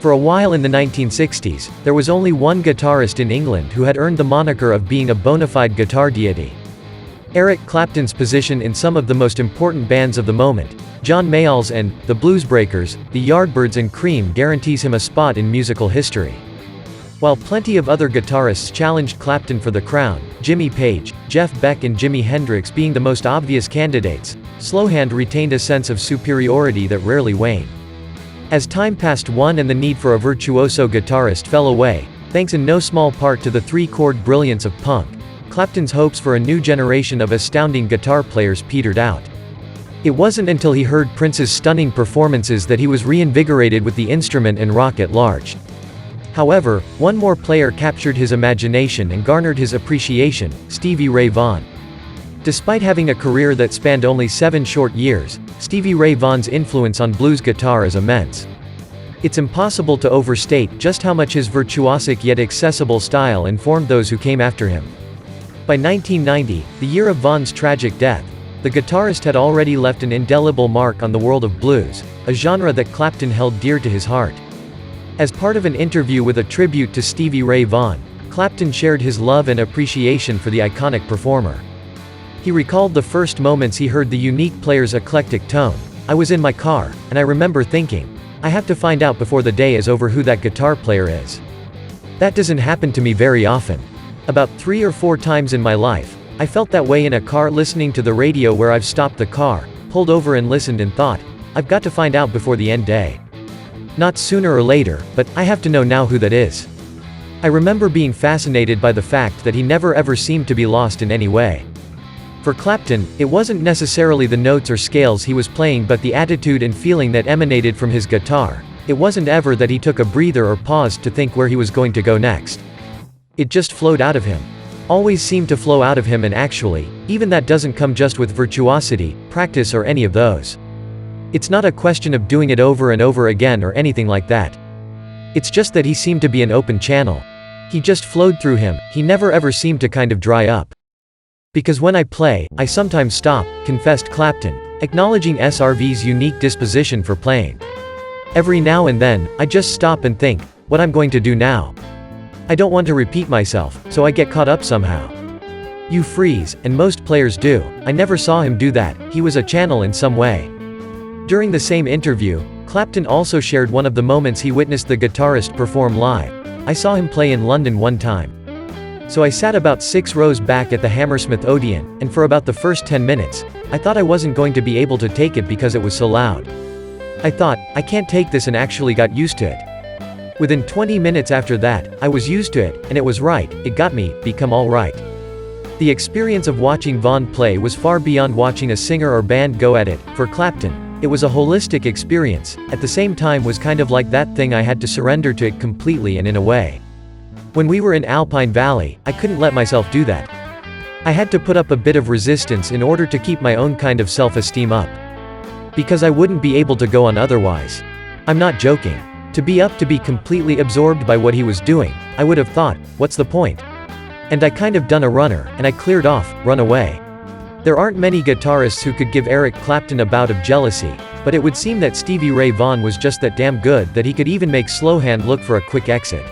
For a while in the 1960s, there was only one guitarist in England who had earned the moniker of being a bona fide guitar deity. Eric Clapton's position in some of the most important bands of the moment, John Mayall's and the Bluesbreakers, the Yardbirds and Cream, guarantees him a spot in musical history. While plenty of other guitarists challenged Clapton for the crown, Jimmy Page, Jeff Beck and Jimi Hendrix being the most obvious candidates, Slowhand retained a sense of superiority that rarely waned. As time passed on and the need for a virtuoso guitarist fell away, thanks in no small part to the three-chord brilliance of punk, Clapton's hopes for a new generation of astounding guitar players petered out. It wasn't until he heard Prince's stunning performances that he was reinvigorated with the instrument and rock at large. However, one more player captured his imagination and garnered his appreciation, Stevie Ray Vaughan. Despite having a career that spanned only 7 short years, Stevie Ray Vaughan's influence on blues guitar is immense. It's impossible to overstate just how much his virtuosic yet accessible style informed those who came after him. By 1990, the year of Vaughan's tragic death, the guitarist had already left an indelible mark on the world of blues, a genre that Clapton held dear to his heart. As part of an interview with a tribute to Stevie Ray Vaughan, Clapton shared his love and appreciation for the iconic performer. He recalled the first moments he heard the unique player's eclectic tone. "I was in my car, and I remember thinking, I have to find out before the day is over who that guitar player is. That doesn't happen to me very often. About 3 or 4 times in my life, I felt that way in a car listening to the radio where I've stopped the car, pulled over and listened and thought, I've got to find out before the end day. Not sooner or later, but I have to know now who that is." I remember being fascinated by the fact that he never ever seemed to be lost in any way. For Clapton, it wasn't necessarily the notes or scales he was playing but the attitude and feeling that emanated from his guitar. It wasn't ever that he took a breather or paused to think where he was going to go next. It just flowed out of him. Always seemed to flow out of him, and actually, even that doesn't come just with virtuosity, practice or any of those. It's not a question of doing it over and over again or anything like that. It's just that he seemed to be an open channel. He just flowed through him, he never ever seemed to kind of dry up. "Because when I play, I sometimes stop," confessed Clapton, acknowledging SRV's unique disposition for playing. "Every now and then, I just stop and think, what I'm going to do now. I don't want to repeat myself, so I get caught up somehow. You freeze, and most players do. I never saw him do that, he was a channel in some way." During the same interview, Clapton also shared one of the moments he witnessed the guitarist perform live. "I saw him play in London one time. So I sat about 6 rows back at the Hammersmith Odeon, and for about the first 10 minutes, I thought I wasn't going to be able to take it because it was so loud. I thought, I can't take this, and actually got used to it. Within 20 minutes after that, I was used to it, and it was right, it got me, become all right." The experience of watching Vaughan play was far beyond watching a singer or band go at it. For Clapton, it was a holistic experience, at the same time was kind of like that thing I had to surrender to it completely and in a way. When we were in Alpine Valley, I couldn't let myself do that. I had to put up a bit of resistance in order to keep my own kind of self-esteem up. Because I wouldn't be able to go on otherwise. I'm not joking. To be completely absorbed by what he was doing, I would have thought, what's the point? And I kind of done a runner, and I cleared off, run away. There aren't many guitarists who could give Eric Clapton a bout of jealousy, but it would seem that Stevie Ray Vaughan was just that damn good that he could even make Slowhand look for a quick exit.